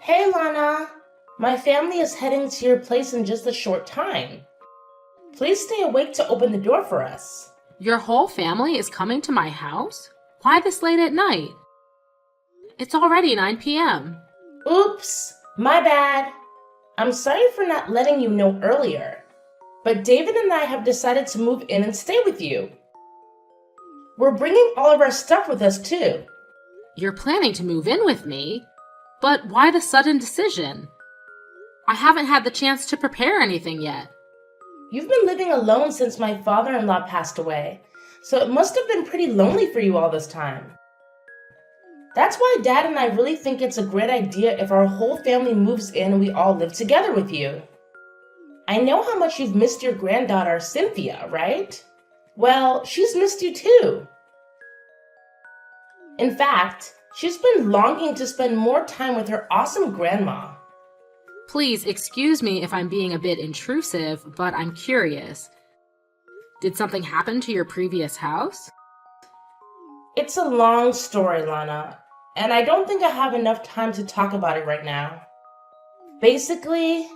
Hey Lana, my family is heading to your place in just a short time. Please stay awake to open the door for us. Your whole family is coming to my house? Why this late at night? It's already 9 p.m. Oops, my bad. I'm sorry for not letting you know earlier, but David and I have decided to move in and stay with you. We're bringing all of our stuff with us too. You're planning to move in with me? But why the sudden decision? I haven't had the chance to prepare anything yet. You've been living alone since my father-in-law passed away, so it must have been pretty lonely for you all this time. That's why Dad and I really think it's a great idea if our whole family moves in and we all live together with you. I know how much you've missed your granddaughter, Cynthia, right? Well, she's missed you too. In fact, she's been longing to spend more time with her awesome grandma. Please excuse me if I'm being a bit intrusive, but I'm curious. Did something happen to your previous house? It's a long story, Lana, and I don't think I have enough time to talk about it right now. Basically,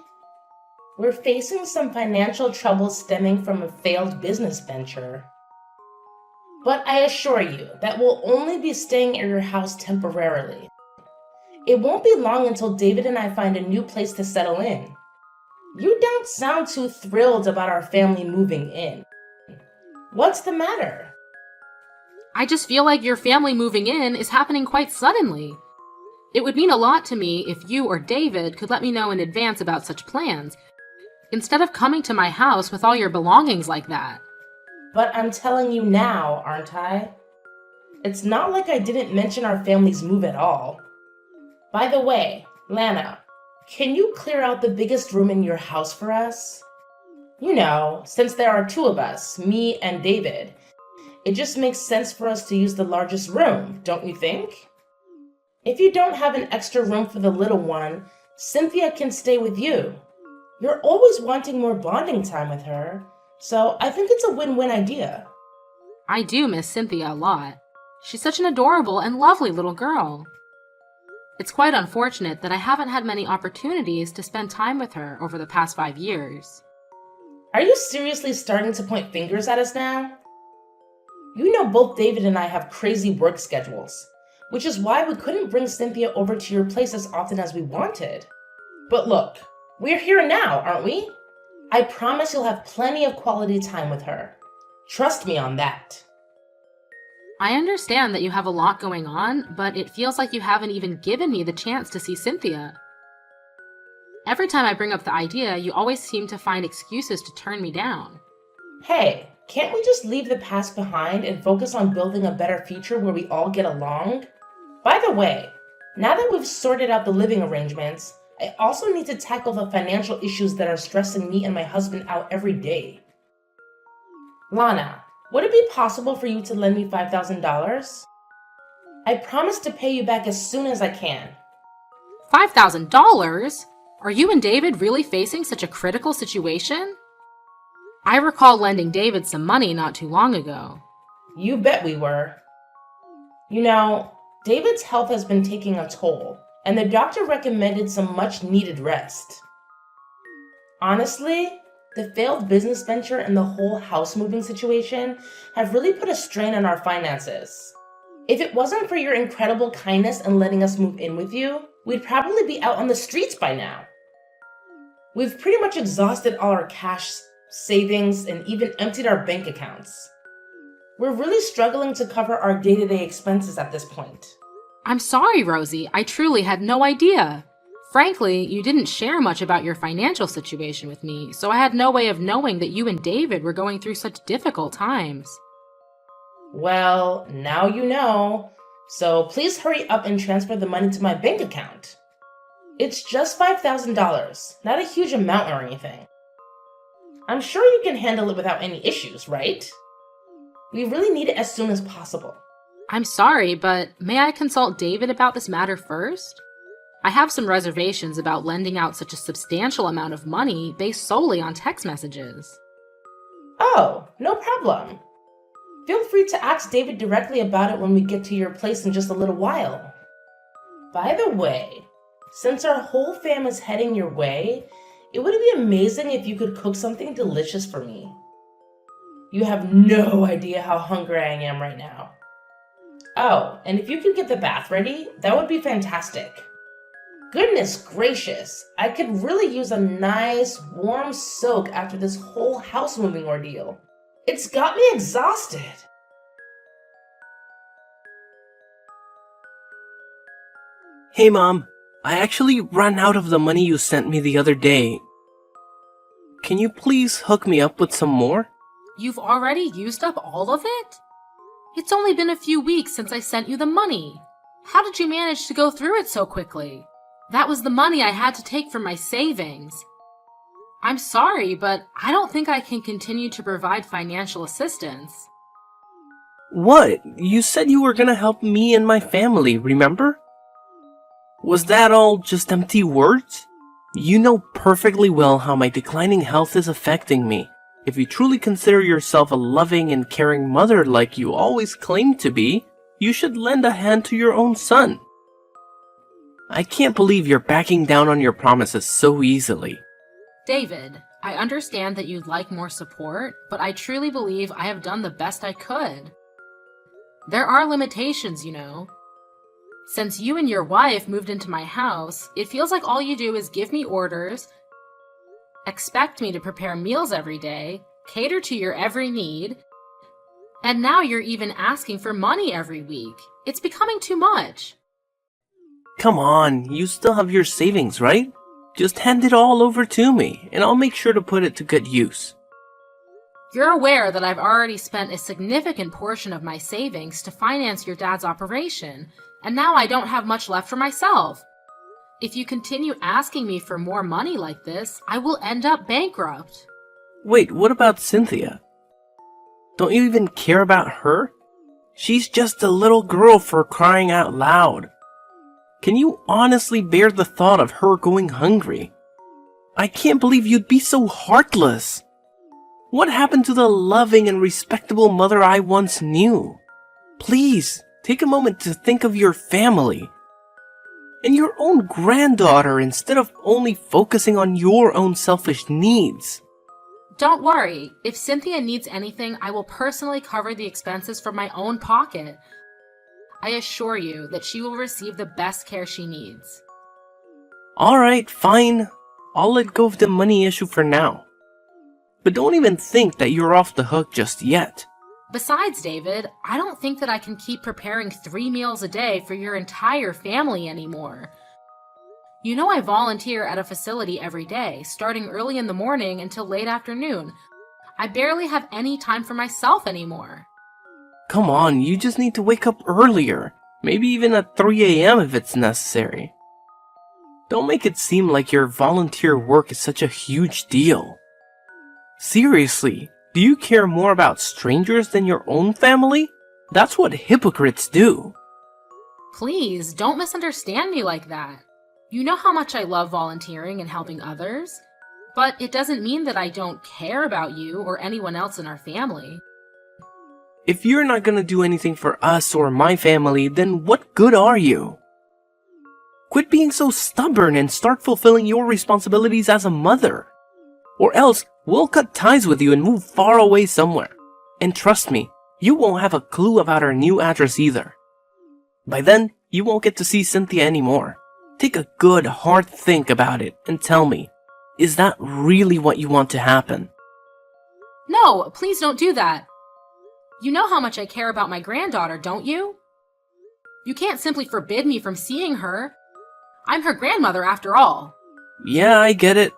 we're facing some financial trouble stemming from a failed business venture. But I assure you that we'll only be staying at your house temporarily. It won't be long until David and I find a new place to settle in. You don't sound too thrilled about our family moving in. What's the matter? I just feel like your family moving in is happening quite suddenly. It would mean a lot to me if you or David could let me know in advance about such plans, instead of coming to my house with all your belongings like that. But I'm telling you now, aren't I? It's not like I didn't mention our family's move at all. By the way, Lana, can you clear out the biggest room in your house for us? You know, since there are two of us, me and David, it just makes sense for us to use the largest room, don't you think? If you don't have an extra room for the little one, Cynthia can stay with you. You're always wanting more bonding time with her, so I think it's a win-win idea. I do miss Cynthia a lot. She's such an adorable and lovely little girl. It's quite unfortunate that I haven't had many opportunities to spend time with her over the past 5 years. Are you seriously starting to point fingers at us now? You know both David and I have crazy work schedules, which is why we couldn't bring Cynthia over to your place as often as we wanted. But look, we're here now, aren't we? I promise you'll have plenty of quality time with her. Trust me on that. I understand that you have a lot going on, but it feels like you haven't even given me the chance to see Cynthia. Every time I bring up the idea, you always seem to find excuses to turn me down. Hey, can't we just leave the past behind and focus on building a better future where we all get along? By the way, now that we've sorted out the living arrangements, I also need to tackle the financial issues that are stressing me and my husband out every day. Lana, would it be possible for you to lend me $5,000? I promise to pay you back as soon as I can. $5,000? Are you and David really facing such a critical situation? I recall lending David some money not too long ago. You bet we were. You know, David's health has been taking a toll, and the doctor recommended some much-needed rest. Honestly, the failed business venture and the whole house moving situation have really put a strain on our finances. If it wasn't for your incredible kindness and letting us move in with you, we'd probably be out on the streets by now. We've pretty much exhausted all our cash savings and even emptied our bank accounts. We're really struggling to cover our day-to-day expenses at this point. I'm sorry, Rosie. I truly had no idea. Frankly, you didn't share much about your financial situation with me, so I had no way of knowing that you and David were going through such difficult times. Well, now you know, so please hurry up and transfer the money to my bank account. It's just $5,000, not a huge amount or anything. I'm sure you can handle it without any issues, right? We really need it as soon as possible. I'm sorry, but may I consult David about this matter first? I have some reservations about lending out such a substantial amount of money based solely on text messages. Oh, no problem. Feel free to ask David directly about it when we get to your place in just a little while. By the way, Since our whole fam is heading your way, it would be amazing if you could cook something delicious for me. You have no idea how hungry I am right now. Oh, and if you could get the bath ready, that would be fantastic. Goodness gracious, I could really use a nice warm soak after this whole house moving ordeal. It's got me exhausted. Hey Mom, I actually ran out of the money you sent me the other day. Can you please hook me up with some more? You've already used up all of it? It's only been a few weeks since I sent you the money. How did you manage to go through it so quickly? That was the money I had to take from my savings. I'm sorry, but I don't think I can continue to provide financial assistance. What? You said you were gonna help me and my family, remember? Was that all just empty words? You know perfectly well how my declining health is affecting me. If you truly consider yourself a loving and caring mother like you always claimed to be, you should lend a hand to your own son. I can't believe you're backing down on your promises so easily. David, I understand that you'd like more support, but I truly believe I have done the best I could. There are limitations, you know. Since you and your wife moved into my house, it feels like all you do is give me orders, expect me to prepare meals every day, cater to your every need, and now you're even asking for money every week. It's becoming too much. Come on, you still have your savings, right? Just hand it all over to me, and I'll make sure to put it to good use. You're aware that I've already spent a significant portion of my savings to finance your dad's operation, and now I don't have much left for myself. If you continue asking me for more money like this, I will end up bankrupt. Wait, what about Cynthia? Don't you even care about her? She's just a little girl, for crying out loud. Can you honestly bear the thought of her going hungry? I can't believe you'd be so heartless. What happened to the loving and respectable mother I once knew? Please, take a moment to think of your family and your own granddaughter instead of only focusing on your own selfish needs. Don't worry, if Cynthia needs anything, I will personally cover the expenses from my own pocket. I assure you that she will receive the best care she needs. Alright, fine. I'll let go of the money issue for now. But don't even think that you're off the hook just yet. Besides, David, I don't think that I can keep preparing 3 meals a day for your entire family anymore. You know I volunteer at a facility every day, starting early in the morning until late afternoon. I barely have any time for myself anymore. Come on, you just need to wake up earlier. Maybe even at 3 a.m. if it's necessary. Don't make it seem like your volunteer work is such a huge deal. Seriously, do you care more about strangers than your own family? That's what hypocrites do. Please, don't misunderstand me like that. You know how much I love volunteering and helping others, but it doesn't mean that I don't care about you or anyone else in our family. If you're not gonna do anything for us or my family, then what good are you? Quit being so stubborn and start fulfilling your responsibilities as a mother. Or else, we'll cut ties with you and move far away somewhere. And trust me, you won't have a clue about our new address either. By then, you won't get to see Cynthia anymore. Take a good, hard think about it and tell me, is that really what you want to happen? No, please don't do that. You know how much I care about my granddaughter, don't you? You can't simply forbid me from seeing her. I'm her grandmother after all. Yeah, I get it.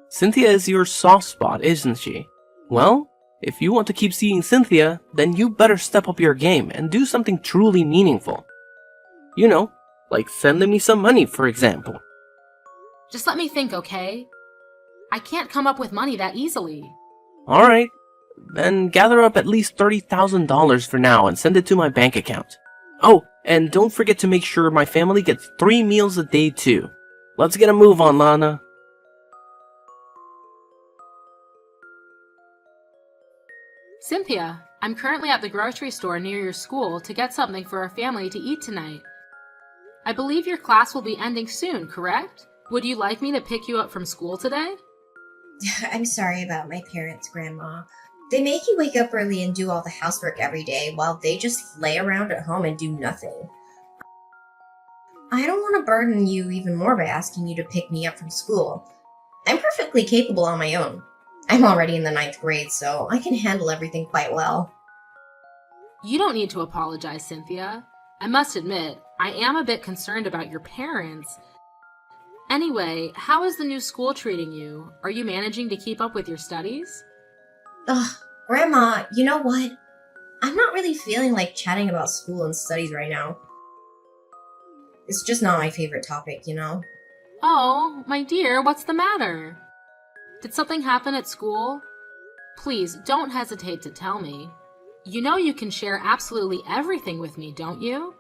Cynthia is your soft spot, isn't she? Well, if you want to keep seeing Cynthia, then you better step up your game and do something truly meaningful. You know, like sending me some money, for example. Just let me think, okay? I can't come up with money that easily. Alright, then gather up at least $30,000 for now and send it to my bank account. Oh, and don't forget to make sure my family gets 3 meals a day too. Let's get a move on, Lana. Cynthia, I'm currently at the grocery store near your school to get something for our family to eat tonight. I believe your class will be ending soon, correct? Would you like me to pick you up from school today? I'm sorry about my parents, Grandma. They make you wake up early and do all the housework every day while they just lay around at home and do nothing. I don't want to burden you even more by asking you to pick me up from school. I'm perfectly capable on my own. I'm already in the 9th grade, so I can handle everything quite well. You don't need to apologize, Cynthia. I must admit, I am a bit concerned about your parents. Anyway, how is the new school treating you? Are you managing to keep up with your studies? Ugh, Grandma, you know what? I'm not really feeling like chatting about school and studies right now. It's just not my favorite topic, you know? Oh, my dear, what's the matter? Did something happen at school? Please, don't hesitate to tell me. You know you can share absolutely everything with me, don't you?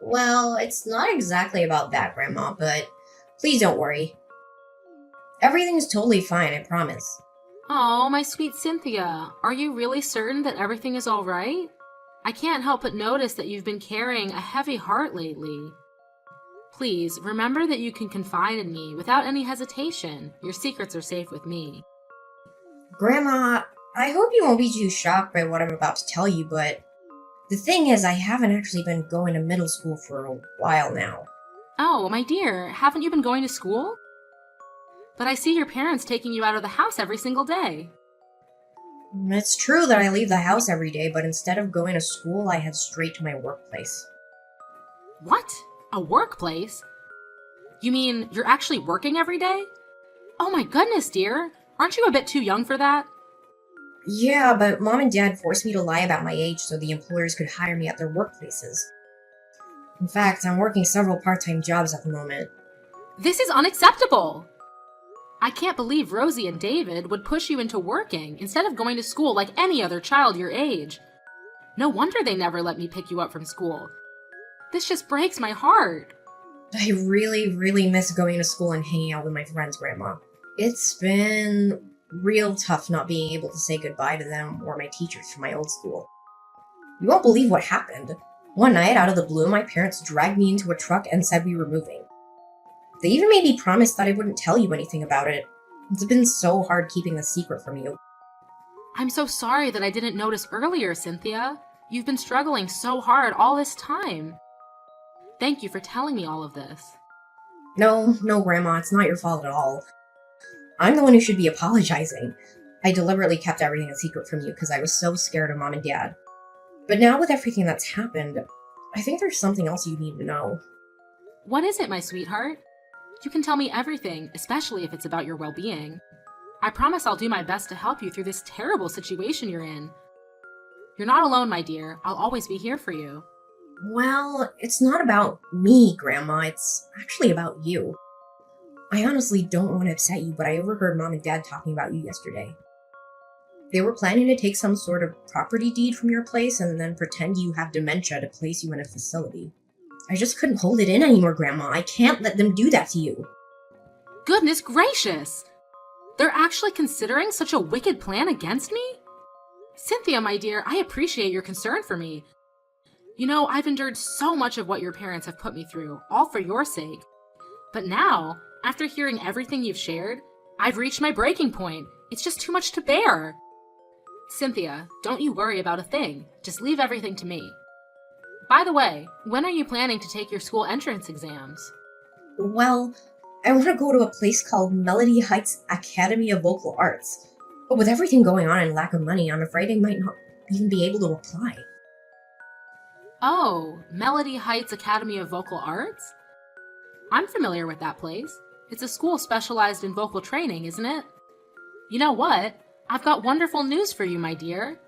Well, it's not exactly about that, Grandma, but please don't worry. Everything's totally fine, I promise. Oh, my sweet Cynthia, are you really certain that everything is all right? I can't help but notice that you've been carrying a heavy heart lately. Please, remember that you can confide in me without any hesitation. Your secrets are safe with me. Grandma, I hope you won't be too shocked by what I'm about to tell you, but the thing is, I haven't actually been going to middle school for a while now. Oh, my dear, haven't you been going to school? But I see your parents taking you out of the house every single day. It's true that I leave the house every day, but instead of going to school, I head straight to my workplace. What? A workplace? You mean you're actually working every day? Oh my goodness, dear. Aren't you a bit too young for that? Yeah, but Mom and Dad forced me to lie about my age so the employers could hire me at their workplaces. In fact, I'm working several part-time jobs at the moment. This is unacceptable! I can't believe Rosie and David would push you into working instead of going to school like any other child your age. No wonder they never let me pick you up from school. This just breaks my heart. I really, really miss going to school and hanging out with my friends, Grandma. It's been real tough not being able to say goodbye to them or my teachers from my old school. You won't believe what happened. One night, out of the blue, my parents dragged me into a truck and said we were moving. They even made me promise that I wouldn't tell you anything about it. It's been so hard keeping the secret from you. I'm so sorry that I didn't notice earlier, Cynthia. You've been struggling so hard all this time. Thank you for telling me all of this. No, Grandma, it's not your fault at all. I'm the one who should be apologizing. I deliberately kept everything a secret from you because I was so scared of Mom and Dad. But now with everything that's happened, I think there's something else you need to know. What is it, my sweetheart? You can tell me everything, especially if it's about your well-being. I promise I'll do my best to help you through this terrible situation you're in. You're not alone, my dear. I'll always be here for you. Well, it's not about me, Grandma. It's actually about you. I honestly don't want to upset you, but I overheard Mom and Dad talking about you yesterday. They were planning to take some sort of property deed from your place and then pretend you have dementia to place you in a facility. I just couldn't hold it in anymore, Grandma. I can't let them do that to you. Goodness gracious! They're actually considering such a wicked plan against me? Cynthia, my dear, I appreciate your concern for me. You know, I've endured so much of what your parents have put me through, all for your sake. But now, after hearing everything you've shared, I've reached my breaking point. It's just too much to bear. Cynthia, don't you worry about a thing. Just leave everything to me. By the way, when are you planning to take your school entrance exams? Well, I want to go to a place called Melody Heights Academy of Vocal Arts. But with everything going on and lack of money, I'm afraid I might not even be able to apply. Oh, Melody Heights Academy of Vocal Arts? I'm familiar with that place. It's a school specialized in vocal training, isn't it? You know what? I've got wonderful news for you, my dear.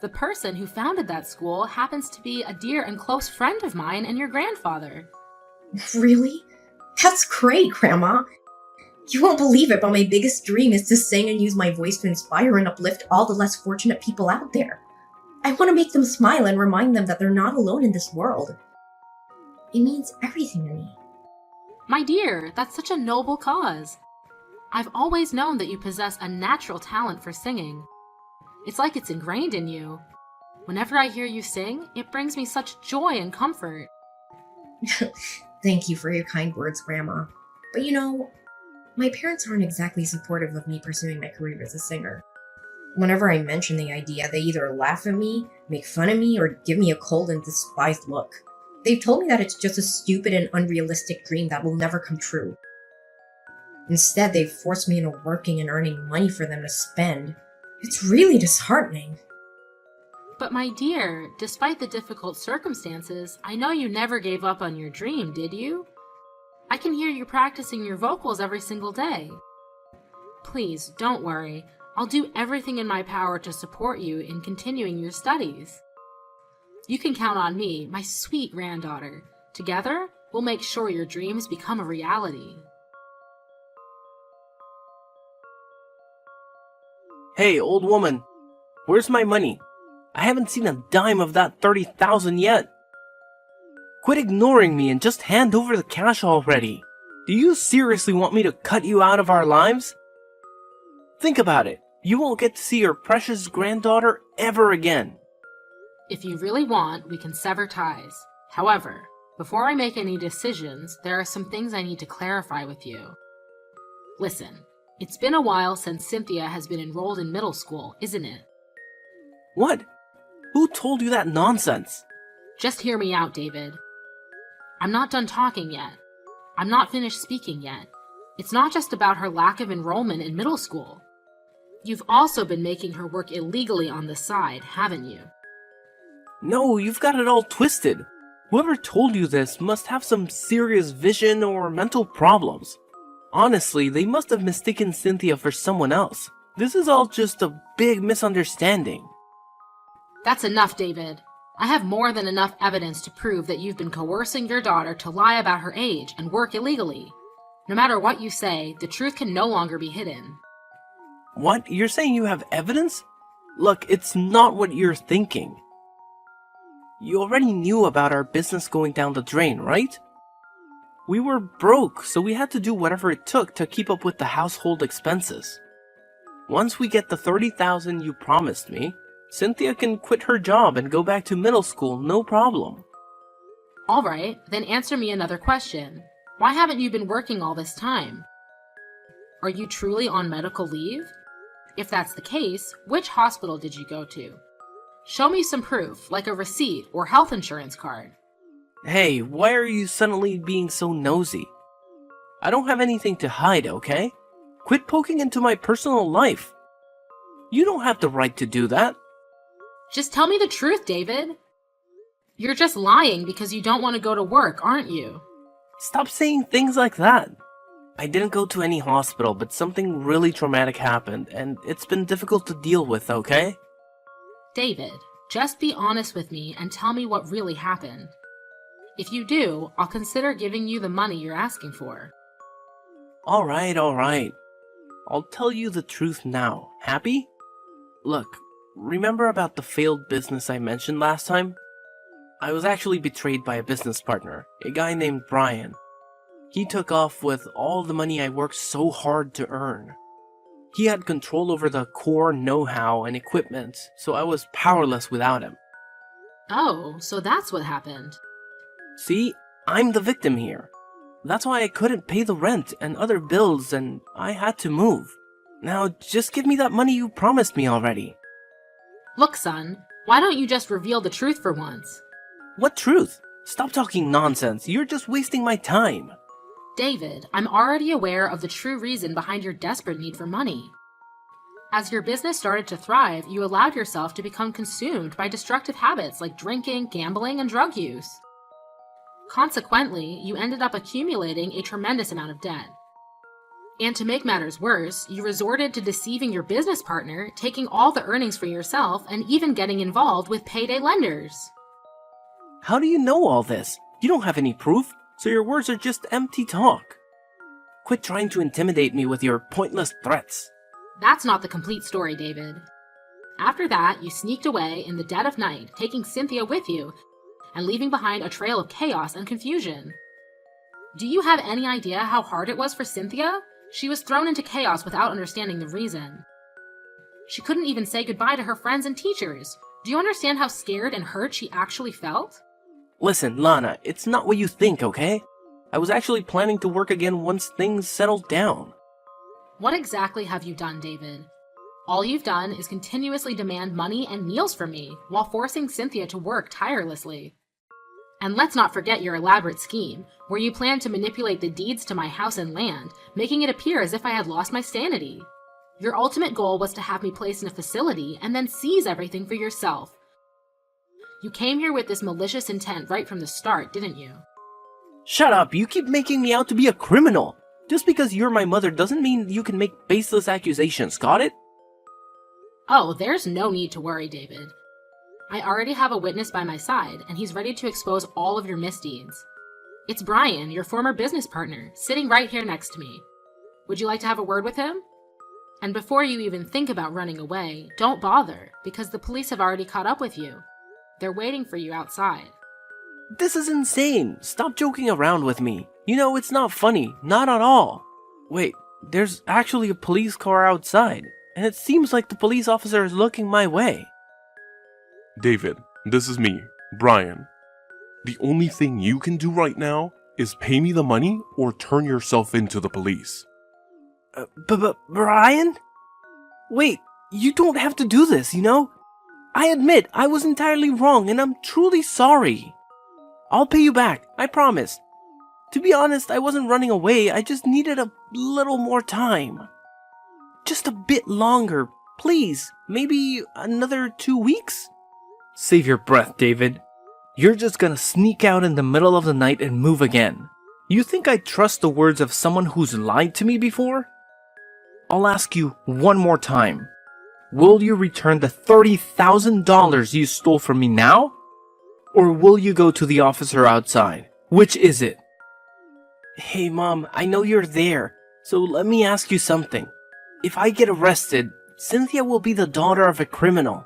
The person who founded that school happens to be a dear and close friend of mine and your grandfather. Really? That's great, Grandma. You won't believe it, but my biggest dream is to sing and use my voice to inspire and uplift all the less fortunate people out there. I want to make them smile and remind them that they're not alone in this world. It means everything to me. My dear, that's such a noble cause. I've always known that you possess a natural talent for singing. It's like it's ingrained in you. Whenever I hear you sing, it brings me such joy and comfort. Thank you for your kind words, Grandma. But my parents aren't exactly supportive of me pursuing my career as a singer. Whenever I mention the idea, they either laugh at me, make fun of me, or give me a cold and despised look. They've told me that it's just a stupid and unrealistic dream that will never come true. Instead, they've forced me into working and earning money for them to spend. It's really disheartening. But my dear, despite the difficult circumstances, I know you never gave up on your dream, did you? I can hear you practicing your vocals every single day. Please, don't worry. I'll do everything in my power to support you in continuing your studies. You can count on me, my sweet granddaughter. Together, we'll make sure your dreams become a reality. Hey, old woman, where's my money? I haven't seen a dime of that 30,000 yet. Quit ignoring me and just hand over the cash already. Do you seriously want me to cut you out of our lives? Think about it. You won't get to see your precious granddaughter ever again. If you really want, we can sever ties. However, before I make any decisions, there are some things I need to clarify with you. Listen, it's been a while since Cynthia has been enrolled in middle school, isn't it? What? Who told you that nonsense? Just hear me out, David. I'm not done talking yet. I'm not finished speaking yet. It's not just about her lack of enrollment in middle school. You've also been making her work illegally on the side, haven't you? No, you've got it all twisted. Whoever told you this must have some serious vision or mental problems. Honestly, they must have mistaken Cynthia for someone else. This is all just a big misunderstanding. That's enough, David. I have more than enough evidence to prove that you've been coercing your daughter to lie about her age and work illegally. No matter what you say, the truth can no longer be hidden. What? You're saying you have evidence? Look, it's not what you're thinking. You already knew about our business going down the drain, right? We were broke, so we had to do whatever it took to keep up with the household expenses. Once we get the 30,000 you promised me, Cynthia can quit her job and go back to middle school, no problem. All right, then answer me another question. Why haven't you been working all this time? Are you truly on medical leave? If that's the case, which hospital did you go to? Show me some proof, like a receipt or health insurance card. Hey, why are you suddenly being so nosy? I don't have anything to hide, okay? Quit poking into my personal life. You don't have the right to do that. Just tell me the truth, David. You're just lying because you don't want to go to work, aren't you? Stop saying things like that. I didn't go to any hospital, but something really traumatic happened, and it's been difficult to deal with, okay? David, just be honest with me and tell me what really happened. If you do, I'll consider giving you the money you're asking for. Alright. I'll tell you the truth now. Happy? Look, remember about the failed business I mentioned last time? I was actually betrayed by a business partner, a guy named Brian. He took off with all the money I worked so hard to earn. He had control over the core know-how and equipment, so I was powerless without him. Oh, so that's what happened. See, I'm the victim here. That's why I couldn't pay the rent and other bills, and I had to move. Now, just give me that money you promised me already. Look, son, why don't you just reveal the truth for once? What truth? Stop talking nonsense. You're just wasting my time. David, I'm already aware of the true reason behind your desperate need for money. As your business started to thrive, you allowed yourself to become consumed by destructive habits like drinking, gambling, and drug use. Consequently, you ended up accumulating a tremendous amount of debt. And to make matters worse, you resorted to deceiving your business partner, taking all the earnings for yourself, and even getting involved with payday lenders. How do you know all this? You don't have any proof, so your words are just empty talk. Quit trying to intimidate me with your pointless threats. That's not the complete story, David. After that, you sneaked away in the dead of night, taking Cynthia with you, and leaving behind a trail of chaos and confusion. Do you have any idea how hard it was for Cynthia? She was thrown into chaos without understanding the reason. She couldn't even say goodbye to her friends and teachers. Do you understand how scared and hurt she actually felt? Listen, Lana, it's not what you think, okay? I was actually planning to work again once things settled down. What exactly have you done, David? All you've done is continuously demand money and meals from me while forcing Cynthia to work tirelessly. And let's not forget your elaborate scheme, where you planned to manipulate the deeds to my house and land, making it appear as if I had lost my sanity. Your ultimate goal was to have me placed in a facility and then seize everything for yourself. You came here with this malicious intent right from the start, didn't you? Shut up, you keep making me out to be a criminal. Just because you're my mother doesn't mean you can make baseless accusations, got it? Oh, there's no need to worry, David. I already have a witness by my side, and he's ready to expose all of your misdeeds. It's Brian, your former business partner, sitting right here next to me. Would you like to have a word with him? And before you even think about running away, don't bother, because the police have already caught up with you. They're waiting for you outside. This is insane. Stop joking around with me. You know, it's not funny. Not at all. Wait, there's actually a police car outside, and it seems like the police officer is looking my way. David, this is me, Brian. The only thing you can do right now is pay me the money or turn yourself into the police. Brian? Wait, you don't have to do this, you know? I admit I was entirely wrong and I'm truly sorry. I'll pay you back, I promise. To be honest, I wasn't running away, I just needed a little more time. Just a bit longer, please. Maybe another 2 weeks? Save your breath, David. You're just gonna sneak out in the middle of the night and move again. You think I trust the words of someone who's lied to me before? I'll ask you one more time. Will you return the $30,000 you stole from me now? Or will you go to the officer outside? Which is it? Hey Mom, I know you're there, so let me ask you something. If I get arrested, Cynthia will be the daughter of a criminal.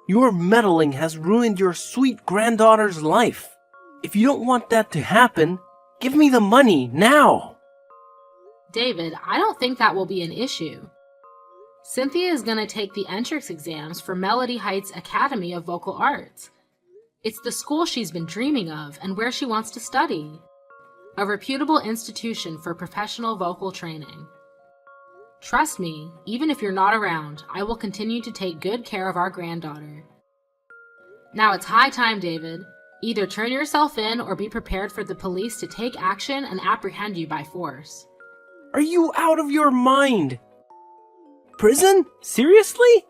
Your meddling has ruined your sweet granddaughter's life. If you don't want that to happen, give me the money now. David, I don't think that will be an issue. Cynthia is going to take the entrance exams for Melody Heights Academy of Vocal Arts. It's the school she's been dreaming of and where she wants to study. A reputable institution for professional vocal training. Trust me, even if you're not around, I will continue to take good care of our granddaughter. Now it's high time, David. Either turn yourself in or be prepared for the police to take action and apprehend you by force. Are you out of your mind? Prison? Seriously?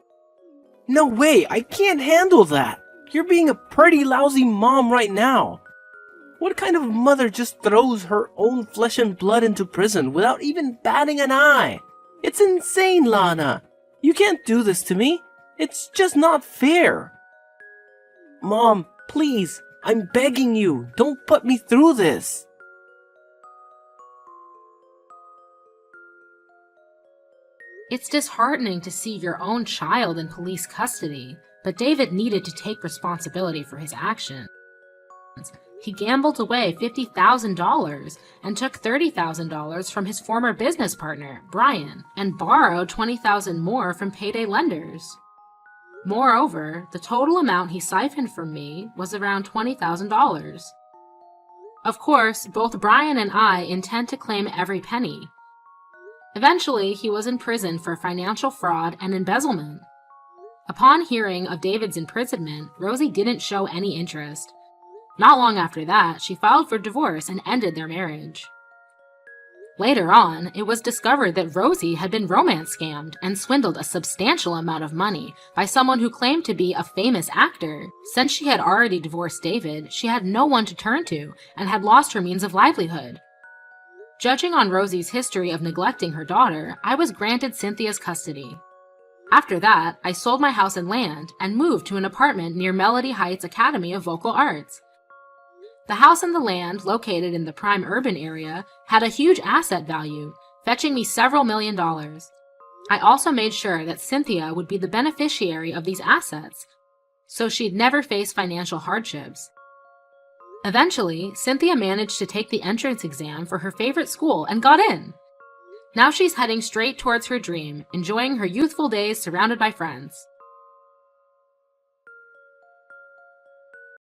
No way, I can't handle that. You're being a pretty lousy mom right now. What kind of mother just throws her own flesh and blood into prison without even batting an eye? It's insane, Lana. You can't do this to me. It's just not fair. Mom, please, I'm begging you, don't put me through this. It's disheartening to see your own child in police custody, but David needed to take responsibility for his actions. He gambled away $50,000 and took $30,000 from his former business partner, Brian, and borrowed $20,000 more from payday lenders. Moreover, the total amount he siphoned from me was around $20,000. Of course, both Brian and I intend to claim every penny. Eventually, he was in prison for financial fraud and embezzlement. Upon hearing of David's imprisonment, Rosie didn't show any interest. Not long after that, she filed for divorce and ended their marriage. Later on, it was discovered that Rosie had been romance scammed and swindled a substantial amount of money by someone who claimed to be a famous actor. Since she had already divorced David, she had no one to turn to and had lost her means of livelihood. Judging on Rosie's history of neglecting her daughter, I was granted Cynthia's custody. After that, I sold my house and land and moved to an apartment near Melody Heights Academy of Vocal Arts. The house and the land, located in the prime urban area, had a huge asset value, fetching me several $million. I also made sure that Cynthia would be the beneficiary of these assets, so she'd never face financial hardships. Eventually, Cynthia managed to take the entrance exam for her favorite school and got in. Now she's heading straight towards her dream, enjoying her youthful days surrounded by friends.